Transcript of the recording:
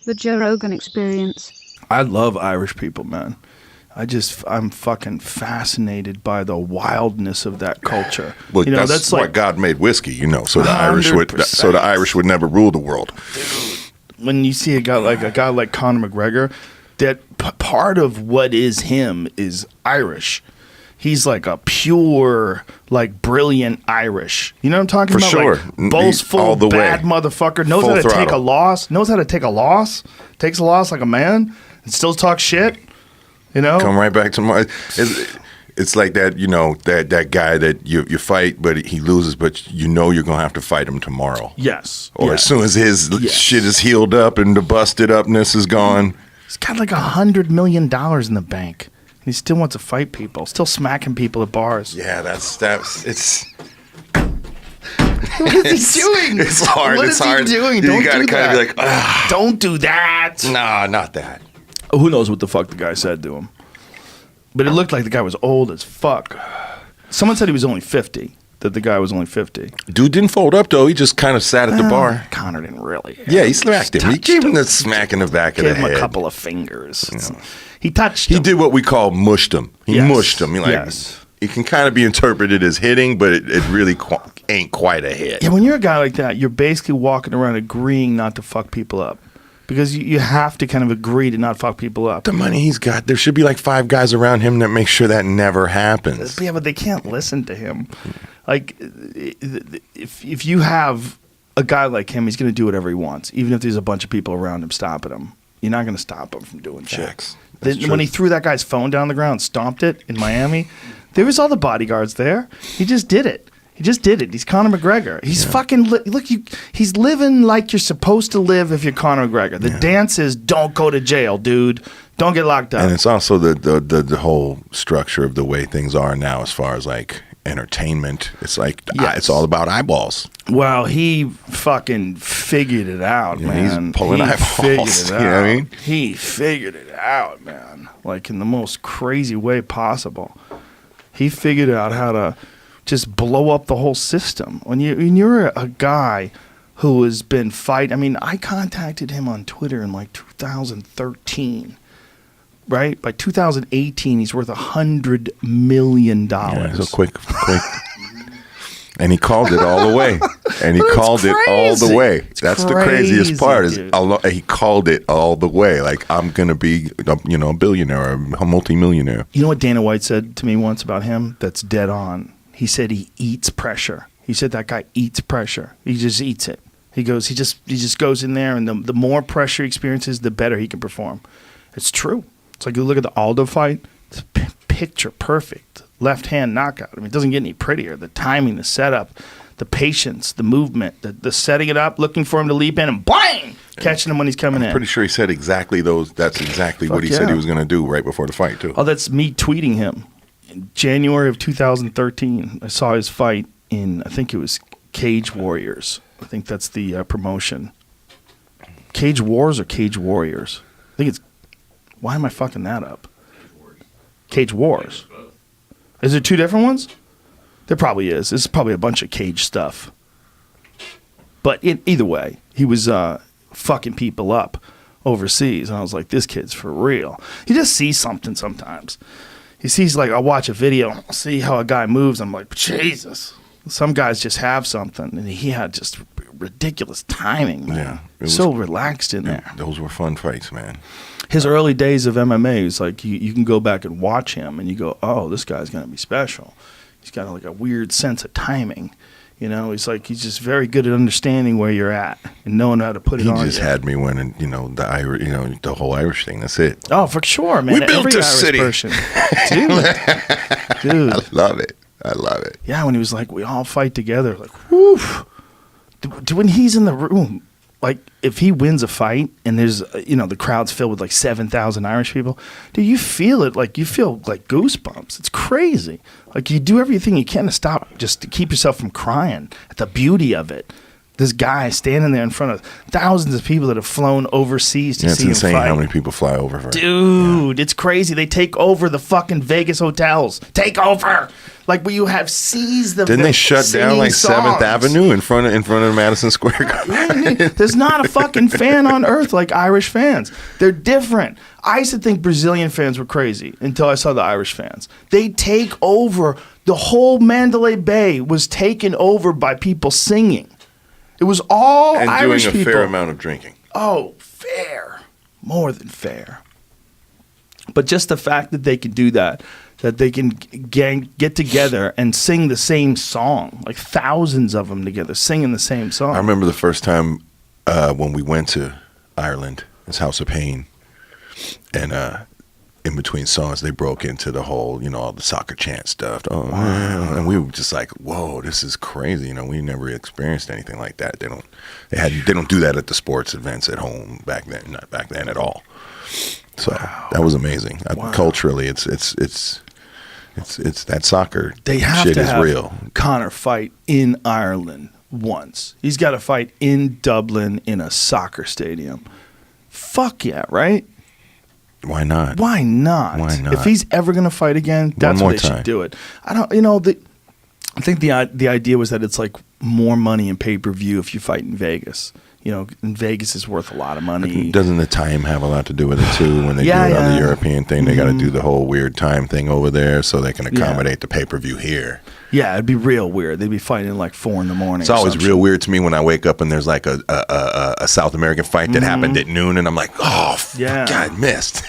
The Joe Rogan Experience. I love Irish people, man. I'm fucking fascinated by the wildness of that culture. Well, that's why God made whiskey, so the Irish would never rule the world. Dude, when you see a guy like Conor McGregor, that part of what is him is Irish. He's like a pure, like brilliant Irish. You know what I'm talking about? For sure. Like, boastful, all the bad way. motherfucker. Knows Full how to throttle. take a loss. Knows how to take a loss. Takes a loss like a man and still talk shit. Come right back to my. It's like that, that guy that you fight, but he loses, but you're gonna have to fight him tomorrow. Yes. Or as soon as his shit is healed up and the busted upness is gone. He's got like $100 million in the bank. And he still wants to fight people. Still smacking people at bars. Yeah, it's. What is he doing? It's hard. What it's is hard. he doing? You Don't gotta do kind that. of be like, don't do that. nah, not that. Who knows what the fuck the guy said to him? But it looked like the guy was old as fuck. Someone said he was only 50. That the guy was only 50. Dude didn't fold up though. He just kind of sat at the bar. Conor didn't really. Yeah, he smacked him. He touched gave him him. the smack in the back of the Gave him head. a couple of fingers. He touched He him. did what we call mushed him. He Yes. mushed him. Yes. It can kind of be interpreted as hitting, but it really ain't quite a hit. Yeah, when you're a guy like that, you're basically walking around agreeing not to fuck people up. Because you have to kind of agree to not fuck people up. The money he's got, there should be like 5 guys around him that make sure that never happens. Yeah, but they can't listen to him. Like, if you have a guy like him, he's going to do whatever he wants, even if there's a bunch of people around him stopping him. You're not going to stop him from doing Facts. shit. When he threw that guy's phone down the ground, stomped it in Miami, there was all the bodyguards there. He just did it. He's Conor McGregor. He's fucking he's living like you're supposed to live if you're Conor McGregor. The dance is don't go to jail, dude. Don't get locked up. And it's also the whole structure of the way things are now as far as like entertainment. It's like it's all about eyeballs. Well, he fucking figured it out, man. He's pulling eyeballs. You know what I mean? He figured it out, man. Like in the most crazy way possible. He figured out how to just blow up the whole system. When you're a guy who has been fighting, I mean, I contacted him on Twitter in like 2013, right? By 2018, he's worth $100 million. Yeah, so quick. And he called it all the way. And he called it all the way. That's the craziest part. Is he called it all the way. Like, I'm going to be, a billionaire or a multimillionaire. You know what Dana White said to me once about him? That's dead on. He said he eats pressure. He said that guy eats pressure. He just eats it. He just goes in there, and the more pressure he experiences, the better he can perform. It's true. It's like you look at the Aldo fight. It's picture perfect. Left hand knockout. I mean, it doesn't get any prettier. The timing, the setup, the patience, the movement, the setting it up, looking for him to leap in, and bang, catching him when he's coming in. I'm pretty sure he said exactly those. That's exactly what he said he was going to do right before the fight too. Oh, that's me tweeting him. In January of 2013, I saw his fight in, I think it was Cage Warriors. I think that's the promotion. Cage Wars or Cage Warriors? I think it's, why am I fucking that up? Cage Wars. Is there 2 different ones? There probably is. This is probably a bunch of cage stuff. But either way, he was fucking people up overseas. And I was like, this kid's for real. You just see something sometimes. He sees, like, I'll watch a video, see how a guy moves. I'm like, Jesus. Some guys just have something. And he had just ridiculous timing, man. Yeah, so relaxed in there. Those were fun fights, man. His early days of MMA, it's like you can go back and watch him, and you go, oh, this guy's going to be special. He's got like a weird sense of timing. He's just very good at understanding where you're at and knowing how to put it on. He just had me winning, the Irish, the whole Irish thing. That's it. Oh, for sure, man. We built Every this Irish city. Person. Dude. I love it. Yeah, when he was like, we all fight together. Like, woof. When he's in the room, like, if he wins a fight and there's, the crowd's filled with like 7,000 Irish people, dude, you feel it. Like, you feel like goosebumps. It's crazy. Like, you do everything you can to stop, just to keep yourself from crying at the beauty of it. This guy standing there in front of thousands of people that have flown overseas to see him insane fight. how many people fly over for it. Dude, it's crazy. They take over the fucking Vegas hotels. Take over. Like where you have seized the. Didn't they shut down like songs. 7th Avenue in front of Madison Square Garden? There's not a fucking fan on earth like Irish fans. They're different. I used to think Brazilian fans were crazy until I saw the Irish fans. They take over. The whole Mandalay Bay was taken over by people singing. It was all and Irish doing a people. fair amount of drinking. Oh, fair. More than fair. But just the fact that they can do that they can get together and sing the same song, like thousands of them together, singing the same song. I remember the first time when we went to Ireland, it's House of Pain, and in between songs, they broke into the whole, all the soccer chant stuff. Oh, wow. And we were just like, whoa, this is crazy. We never experienced anything like that. They don't do that at the sports events at home back then, not back then at all. So that was amazing. Wow. Culturally, it's that soccer they have shit to is have real. Conor fight in Ireland once. He's got to fight in Dublin in a soccer stadium. Fuck yeah, right? Why not? Why not? Why not? If he's ever going to fight again, that's more when they time. should do it. I don't, I think the idea was that it's like more money in pay-per-view if you fight in Vegas. In Vegas is worth a lot of money. Doesn't the time have a lot to do with it too? When they do it on the European thing, they got to do the whole weird time thing over there so they can accommodate the pay-per-view here. Yeah, it'd be real weird. They'd be fighting at like 4 a.m. It's always real weird to me when I wake up and there's like a South American fight that happened at noon, and I'm like, oh, fuck, I missed.